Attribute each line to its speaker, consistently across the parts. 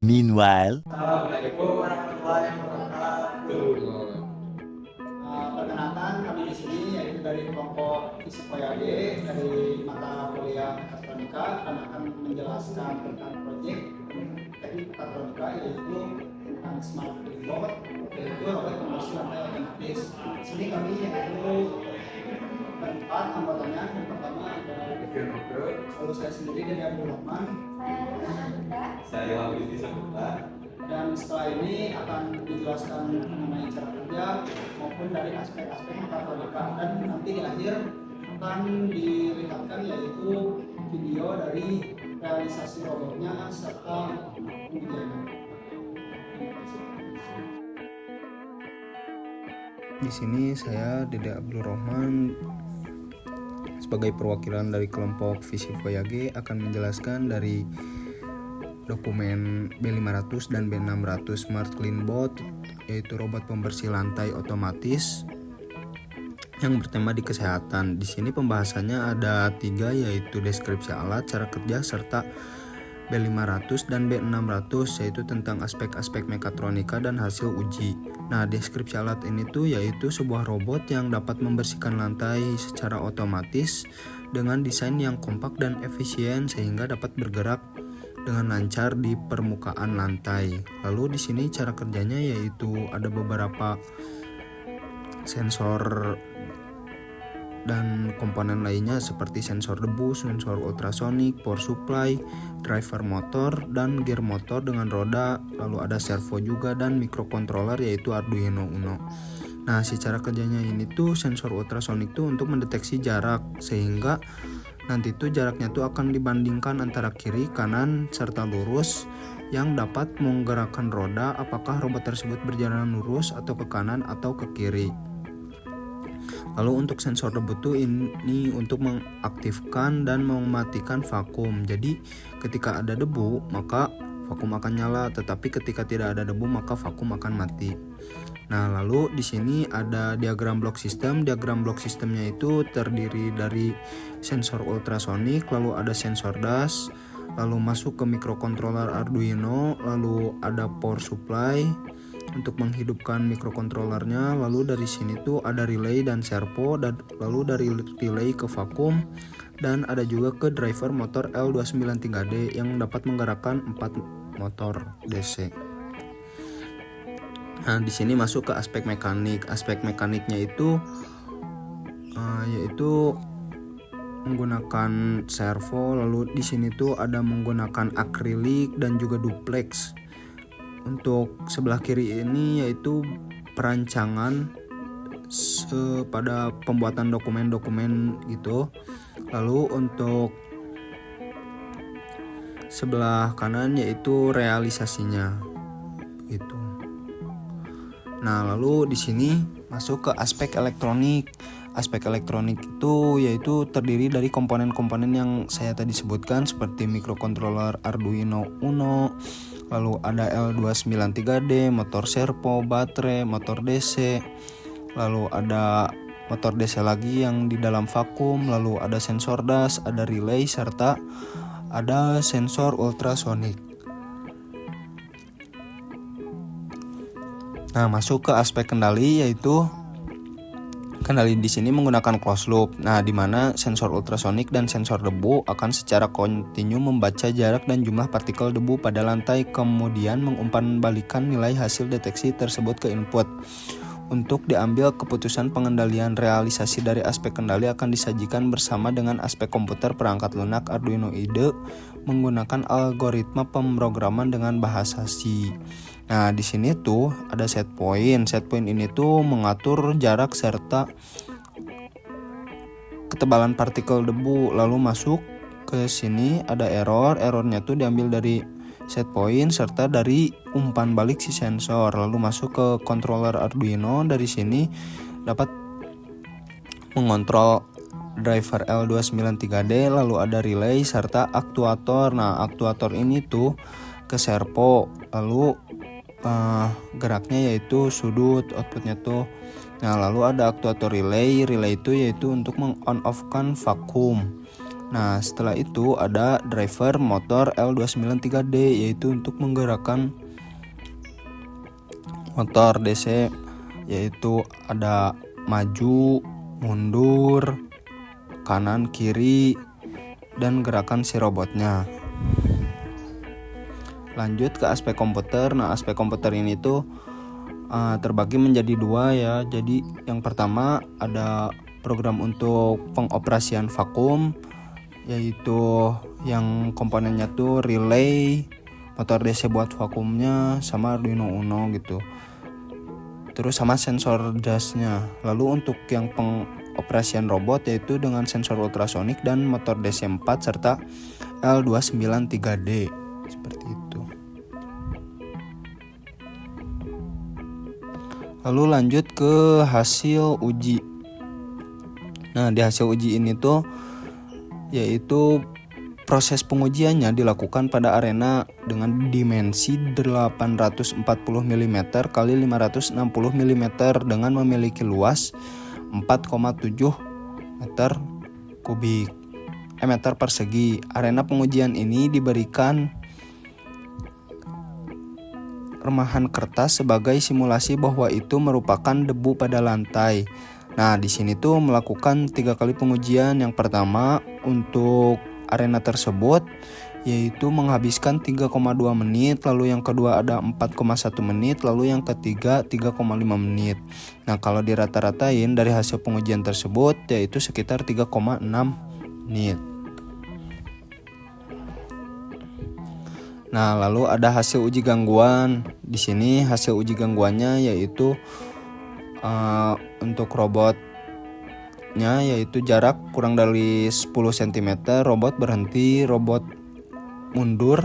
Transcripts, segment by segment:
Speaker 1: Meanwhile,
Speaker 2: Assalamualaikum warahmatullahi wabarakatuh. Perkenalkan kami di sini yaitu dari kelompok Fisikoyade dari mata kuliah mekatronika akan menjelaskan tentang proyek teknik mekatronika yaitu tentang smart robot yaitu robot pembersih lantai otomatis. Di sini kami yaitu berempat anggotanya. Yang pertama ada Kevin Roke, lalu saya sendiri dari Abdul Rahman, saya Wahid Saputra. Dan setelah ini akan dijelaskan mengenai cara kerja maupun dari aspek-aspek mekatronika, dan nanti di akhir akan dilihatkan yaitu video dari realisasi robotnya serta pengujiannya.
Speaker 3: Di sini saya Dede Abdul Rahman sebagai perwakilan dari kelompok Visi Voyage akan menjelaskan dari dokumen B500 dan B600 Smart Clean Bot, yaitu robot pembersih lantai otomatis yang bertema di kesehatan. Di sini pembahasannya ada 3, yaitu deskripsi alat, cara kerja, serta B500 dan B600 yaitu tentang aspek-aspek mekatronika dan hasil uji. Nah, deskripsi alat ini tuh yaitu sebuah robot yang dapat membersihkan lantai secara otomatis dengan desain yang kompak dan efisien sehingga dapat bergerak dengan lancar di permukaan lantai. Lalu di sini cara kerjanya yaitu ada beberapa sensor dan komponen lainnya seperti sensor debu, sensor ultrasonik, power supply, driver motor, dan gear motor dengan roda, lalu ada servo juga dan microcontroller yaitu Arduino Uno. Nah, si cara kerjanya ini tuh sensor ultrasonik tuh untuk mendeteksi jarak sehingga nanti tuh jaraknya tuh akan dibandingkan antara kiri, kanan, serta lurus yang dapat menggerakkan roda apakah robot tersebut berjalan lurus atau ke kanan atau ke kiri. Lalu untuk sensor debu tuh ini untuk mengaktifkan dan mematikan vakum. Jadi ketika ada debu maka vakum akan nyala, tetapi ketika tidak ada debu maka vakum akan mati. Nah, lalu di sini ada diagram blok sistem. Diagram blok sistemnya itu terdiri dari sensor ultrasonik, lalu ada sensor DAS, lalu masuk ke microcontroller Arduino, lalu ada power supply untuk menghidupkan microcontrollernya, lalu dari sini tuh ada relay dan servo, dan lalu dari relay ke vakum, dan ada juga ke driver motor L293D yang dapat menggerakkan 4 motor DC. Nah, di sini masuk ke aspek mekanik. Aspek mekaniknya itu yaitu menggunakan servo, lalu di sini tuh ada menggunakan akrilik dan juga duplex. Untuk sebelah kiri ini yaitu perancangan pada pembuatan dokumen-dokumen gitu. Lalu untuk sebelah kanan yaitu realisasinya gitu. Nah, lalu di sini masuk ke aspek elektronik. Aspek elektronik itu yaitu terdiri dari komponen-komponen yang saya tadi sebutkan seperti microcontroller Arduino Uno, lalu ada L293D, motor servo, baterai, motor DC, lalu ada motor DC lagi yang di dalam vakum, lalu ada sensor DAS, ada relay, serta ada sensor ultrasonik. Nah, masuk ke aspek kendali yaitu kendali di sini menggunakan closed loop. Nah, di mana sensor ultrasonik dan sensor debu akan secara kontinu membaca jarak dan jumlah partikel debu pada lantai, kemudian mengumpan-balikan nilai hasil deteksi tersebut ke input. Untuk diambil keputusan pengendalian realisasi dari aspek kendali akan disajikan bersama dengan aspek komputer perangkat lunak Arduino IDE menggunakan algoritma pemrograman dengan bahasa C. Nah, di sini tuh ada set point. Set point ini tuh mengatur jarak serta ketebalan partikel debu. Lalu masuk ke sini ada error. Errornya tuh diambil dari set point serta dari umpan balik si sensor. Lalu masuk ke controller Arduino. Dari sini dapat mengontrol driver L293D, lalu ada relay serta aktuator. Nah, aktuator ini tuh ke servo, lalu geraknya yaitu sudut, outputnya tuh. Nah, lalu ada aktuator relay. Relay itu yaitu untuk meng-on-off-kan vakum. Nah, setelah itu ada driver motor L293D, yaitu untuk menggerakkan motor DC, yaitu ada maju, mundur, kanan, kiri, dan gerakan si robotnya. Lanjut ke aspek komputer. Nah, aspek komputer ini tuh terbagi menjadi dua ya. Jadi yang pertama ada program untuk pengoperasian vakum, yaitu yang komponennya tuh relay, motor DC buat vakumnya, sama Arduino Uno gitu. Terus sama sensor dasnya. Lalu untuk yang pengoperasian robot yaitu dengan sensor ultrasonik dan motor DC 4 serta L293D. Seperti itu. Lalu lanjut ke hasil uji. Nah, di hasil uji ini tuh yaitu proses pengujiannya dilakukan pada arena dengan dimensi 840 mm x 560 mm dengan memiliki luas 4,7 meter persegi. Arena pengujian ini diberikan remahan kertas sebagai simulasi bahwa itu merupakan debu pada lantai. Nah, di sini tuh melakukan 3 kali pengujian. Yang pertama untuk arena tersebut yaitu menghabiskan 3,2 menit, lalu yang kedua ada 4,1 menit, lalu yang ketiga 3,5 menit. Nah, kalau dirata-ratain dari hasil pengujian tersebut yaitu sekitar 3,6 menit. Nah, lalu ada hasil uji gangguan. Di sini hasil uji gangguannya yaitu untuk robotnya yaitu jarak kurang dari 10 cm, robot berhenti, robot mundur,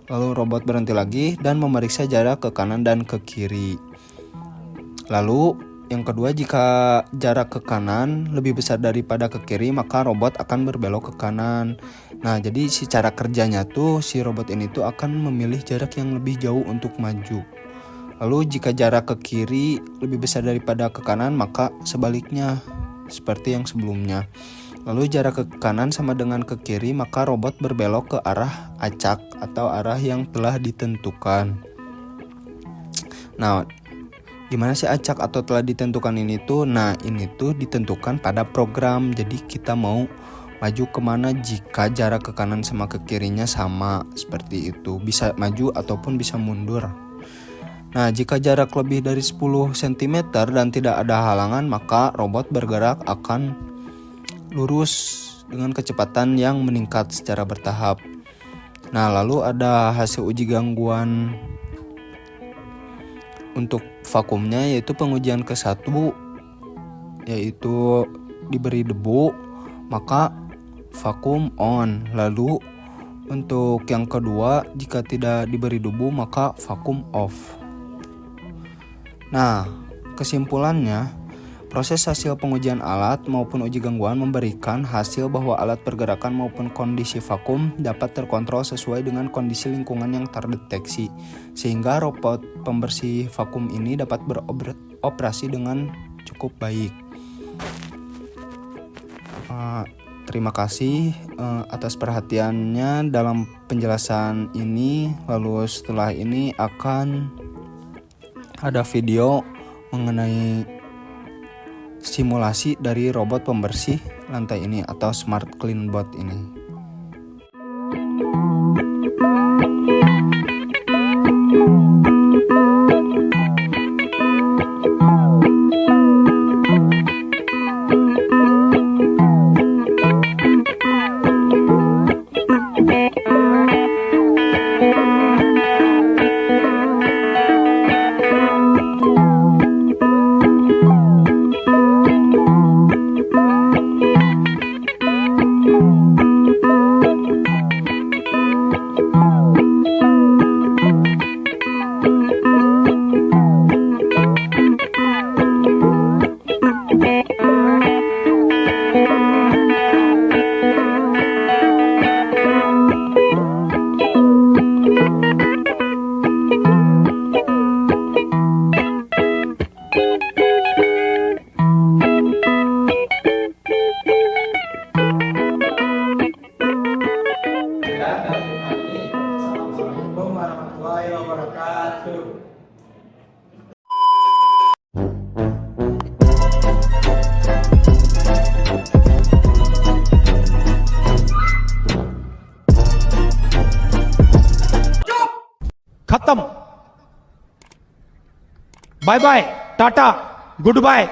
Speaker 3: lalu robot berhenti lagi dan memeriksa jarak ke kanan dan ke kiri. Lalu yang kedua, jika jarak ke kanan lebih besar daripada ke kiri, maka robot akan berbelok ke kanan. Nah, jadi si cara kerjanya tuh si robot ini tuh akan memilih jarak yang lebih jauh untuk maju. Lalu jika jarak ke kiri lebih besar daripada ke kanan, maka sebaliknya seperti yang sebelumnya. Lalu jarak ke kanan sama dengan ke kiri, maka robot berbelok ke arah acak atau arah yang telah ditentukan. Nah, gimana sih acak atau telah ditentukan ini tuh? Nah, ini tuh ditentukan pada program. Jadi kita mau maju kemana jika jarak ke kanan sama ke kirinya sama, seperti itu. Bisa maju ataupun bisa mundur. Nah, jika jarak lebih dari 10 cm dan tidak ada halangan, maka robot bergerak akan lurus dengan kecepatan yang meningkat secara bertahap. Nah, lalu ada hasil uji gangguan untuk vakumnya yaitu pengujian ke-1 yaitu diberi debu, maka vakum on. Lalu untuk yang kedua, jika tidak diberi debu maka vakum off. Nah, kesimpulannya, proses hasil pengujian alat maupun uji gangguan memberikan hasil bahwa alat pergerakan maupun kondisi vakum dapat terkontrol sesuai dengan kondisi lingkungan yang terdeteksi, sehingga robot pembersih vakum ini dapat beroperasi dengan cukup baik. Terima kasih atas perhatiannya dalam penjelasan ini. Lalu setelah ini akan ada video mengenai simulasi dari robot pembersih lantai ini atau Smart Clean Bot ini.
Speaker 1: खत्म. Bye bye, tata, good bye.